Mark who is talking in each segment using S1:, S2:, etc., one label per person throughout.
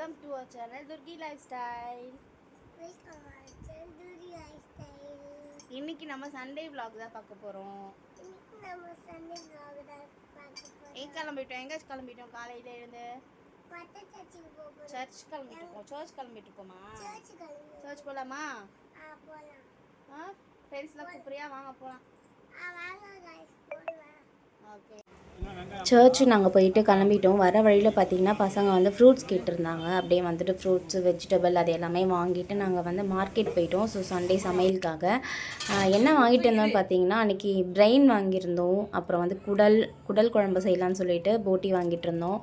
S1: Welcome to our channel Durgi Lifestyle. இன்னைக்கு நம்ம Sunday vlog தான் பார்க்க போறோம். எங்க கிளம்பிட்டோம் காலையில எழுந்து சர்ச் கிளம்பிட்டு இருக்கோமா? சர்ச் போலாமா? போலாம். ஃப்ரெண்ட்ஸ்லாம் கூப்பிடுறியா? வாங்க போலாம். ஓகே. சர்ச்சு நாங்கள் போயிட்டு கிளம்பிட்டோம். வர வழியில் பார்த்திங்கன்னா பசங்க வந்து ஃப்ரூட்ஸ் கேட்டிருந்தாங்க. அப்படியே வந்துட்டு ஃப்ரூட்ஸு வெஜிடபிள் அது எல்லாமே வாங்கிட்டு நாங்கள் வந்து மார்க்கெட் போயிட்டோம். ஸோ சண்டே சமையலுக்காக என்ன வாங்கிட்டு இருந்தோம்னு பார்த்தீங்கன்னா அன்றைக்கி பிரெயின் வாங்கியிருந்தோம். அப்புறம் வந்து குடல் குழம்பு செய்யலான்னு சொல்லிட்டு போட்டி வாங்கிட்டு இருந்தோம்.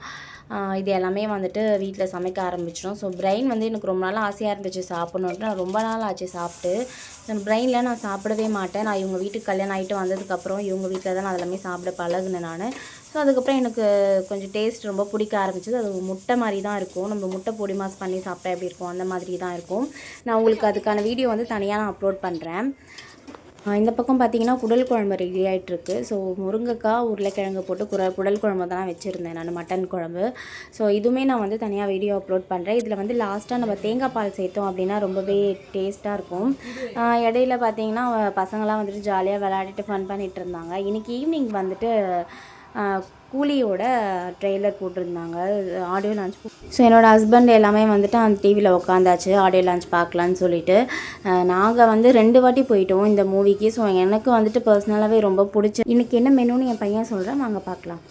S1: இது எல்லாமே வந்துட்டு வீட்டில் சமைக்க ஆரம்பிச்சிட்டோம். ஸோ பிரெயின் வந்து எனக்கு ரொம்ப நாள் ஆசையாக இருந்துச்சு சாப்பிட்ணுன்ட்டு. நான் ரொம்ப நாள் ஆச்சு சாப்பிட்டு. பிரெயினில் நான் சாப்பிடவே மாட்டேன். நான் இவங்க வீட்டுக்கு கல்யாணம் ஆகிட்டு வந்ததுக்கப்புறம் இவங்க வீட்டில் தான் நான் அதெல்லாமே சாப்பிட பழகுனேன் நான். ஸோ அதுக்கப்புறம் எனக்கு கொஞ்சம் டேஸ்ட் ரொம்ப பிடிக்க ஆரம்பிச்சிது. அது முட்டை மாதிரி தான் இருக்கும். நம்ம முட்டை பொடி மாஸ் பண்ணி சாப்பிட்டா எப்படி இருக்கும் அந்த மாதிரி தான் இருக்கும். நான் உங்களுக்கு அதுக்கான வீடியோ வந்து தனியாக நான் அப்லோட் பண்ணுறேன். இந்த பக்கம் பார்த்திங்கன்னா குடல் குழம்பு ரெடி ஆகிட்டுருக்கு. ஸோ முருங்கைக்காய் உருளைக்கிழங்கு போட்டு குடல் குழம்பு தான் வச்சுருந்தேன் நான், மட்டன் குழம்பு. ஸோ இதுவுமே நான் வந்து தனியாக வீடியோ அப்லோட் பண்ணுறேன். இதில் வந்து லாஸ்ட்டாக நம்ம தேங்காய் பால் சேர்த்தோம் அப்படின்னா ரொம்பவே டேஸ்ட்டாக இருக்கும். இடையில பார்த்திங்கன்னா பசங்களாம் வந்துட்டு ஜாலியாக விளையாடிட்டு ஃபன் பண்ணிகிட்டு இருந்தாங்க. இன்றைக்கி ஈவினிங் வந்துட்டு கூலியோட ட்ரெய்லர் போட்டிருந்தாங்க, ஆடியோ லான்ச். ஸோ என்னோடய ஹஸ்பண்ட் எல்லாமே வந்துட்டு அந்த டிவியில் உட்காந்தாச்சு ஆடியோ லான்ச் பார்க்கலான்னு சொல்லிட்டு. நாங்கள் வந்து 2 வாட்டி போயிட்டோம் இந்த மூவிக்கு. ஸோ எனக்கு வந்துட்டு பர்சனலாகவே ரொம்ப பிடிச்சி. இன்றைக்கி என்ன மெனுன்னு என் பையன் சொல்கிறேன், நாங்கள் பார்க்கலாம்.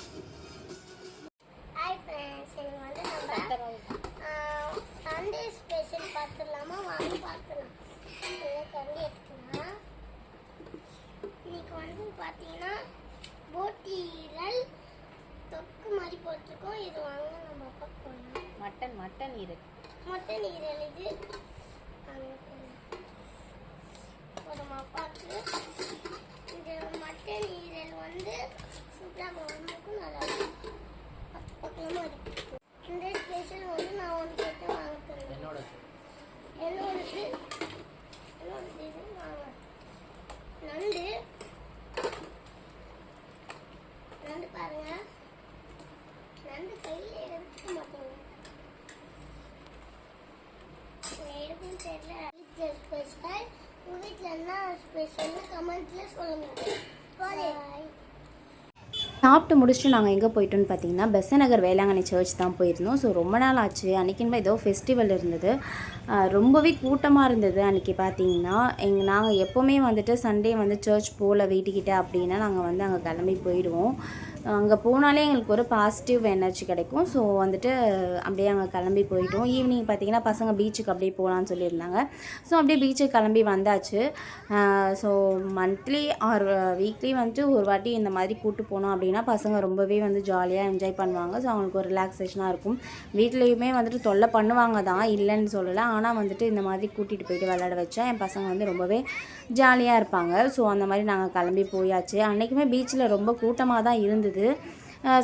S2: பார்த்தீங்கன்னா போட்டிரல் தொக்கு மாதிரி போட்டிருக்கோம். இது வாங்க நம்ம அப்பா போகணும். மட்டன் ஈரல் இது நம்ம அப்பாவுக்கு. இந்த மட்டன் ஈரல் வந்து சூப்பராக உடம்புக்கும் நல்லா இருக்கும். பக்கமாக இருக்கு. இந்த ஸ்பெஷல் வந்து நான் ஒன்று கேட்டு வாங்கிக்கிறேன். என்னோடது இது வாங்க. நண்டு பாருங்க. நண்டு கையில் எடுக்க மாட்டேங்க. எடுக்கும் தெரியல. வீட்டில் ஸ்பெஷல். உங்கள் வீட்டில் என்ன ஸ்பெஷல்னு கமெண்ட்டில் சொல்லுங்கள்.
S1: சாப்பிட்டு முடிச்சுட்டு நாங்கள் எங்கே போயிட்டோன்னு பார்த்தீங்கன்னா பெசநகர் வேளாங்கண்ணி சர்ச் தான் போயிருந்தோம். ஸோ ரொம்ப நாள் ஆச்சு. அன்றைக்கின்னு ஏதோ ஃபெஸ்டிவல் இருந்தது, ரொம்பவே கூட்டமாக இருந்தது. அன்றைக்கி பார்த்தீங்கன்னா நாங்கள் எப்போவுமே வந்துட்டு சண்டே வந்து சர்ச் போகல வீட்டுக்கிட்ட அப்படின்னா நாங்கள் வந்து அங்கே கிளம்பி போயிடுவோம். அங்கே போனாலே எங்களுக்கு ஒரு பாசிட்டிவ் எனர்ஜி கிடைக்கும். ஸோ வந்துட்டு அப்படியே அங்கே கிளம்பி போயிட்டோம். ஈவினிங் பார்த்திங்கன்னா பசங்க பீச்சுக்கு அப்படியே போகலான்னு சொல்லியிருந்தாங்க. ஸோ அப்படியே பீச்சுக்கு கிளம்பி வந்தாச்சு. ஸோ மந்த்லி ஆர் வீக்லி வந்துட்டு ஒரு வாட்டி இந்த மாதிரி கூப்பிட்டு போனோம் அப்படின்னா பசங்க ரொம்பவே வந்து ஜாலியாக என்ஜாய் பண்ணுவாங்க. ஸோ அவங்களுக்கு ஒரு ரிலாக்ஸேஷனாக இருக்கும். வீட்லேயுமே வந்துட்டு தொல்லை பண்ணுவாங்க தான், இல்லைன்னு சொல்லலை. ஆனால் வந்துட்டு இந்த மாதிரி கூட்டிகிட்டு போயிட்டு விளையாட வச்சா என் பசங்க வந்து ரொம்பவே ஜாலியாக இருப்பாங்க. ஸோ அந்த மாதிரி நாங்கள் கிளம்பி போயாச்சு. அன்றைக்குமே பீச்சில் ரொம்ப கூட்டமாக தான் இருந்தது.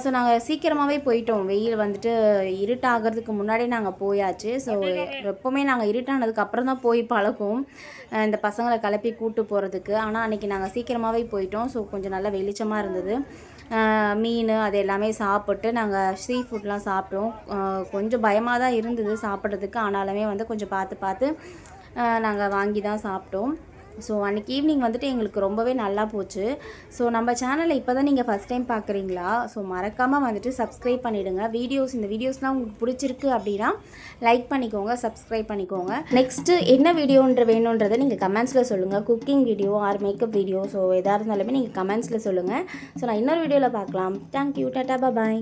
S1: ஸோ நாங்கள் சீக்கிரமாகவே போயிட்டோம். வெயில் வந்துட்டு இருட்டாகிறதுக்கு முன்னாடியே நாங்கள் போயாச்சு. ஸோ எப்போவுமே நாங்கள் இருட்டானதுக்கு அப்புறம் தான் போய் பழகும் இந்த பசங்களை கிளப்பி கூப்பிட்டு போகிறதுக்கு. ஆனால் அன்றைக்கி நாங்கள் சீக்கிரமாகவே போயிட்டோம். ஸோ கொஞ்சம் நல்லா வெளிச்சமாக இருந்தது. மீன் அது எல்லாமே சாப்பிட்டு நாங்கள் சீ ஃபுட்லாம் சாப்பிட்டோம். கொஞ்சம் பயமாக தான் இருந்தது சாப்பிட்றதுக்கு, ஆனாலுமே வந்து கொஞ்சம் பார்த்து நாங்கள் வாங்கி தான் சாப்பிட்டோம். ஸோ அன்றைக்கி ஈவினிங் வந்துட்டு எங்களுக்கு ரொம்பவே நல்லா போச்சு. ஸோ நம்ம சேனலை இப்போ தான் நீங்கள் ஃபஸ்ட் டைம் பார்க்குறீங்களா? ஸோ மறக்காமல் வந்துட்டு சப்ஸ்கிரைப் பண்ணிவிடுங்க. இந்த வீடியோஸ்லாம் உங்களுக்கு பிடிச்சிருக்கு அப்படின்னா லைக் பண்ணிக்கோங்க, சப்ஸ்கிரைப் பண்ணிக்கோங்க. நெக்ஸ்ட்டு என்ன வீடியோன்ற வேணுன்றதை நீங்கள் கமெண்ட்ஸில் சொல்லுங்கள். Cooking video R makeup video, so எதாக இருந்தாலுமே நீங்கள் கமெண்ட்ஸில் சொல்லுங்கள். ஸோ நான் இன்னொரு வீடியோவில் பார்க்கலாம். தேங்க்யூ, டாட்டா, பாய்.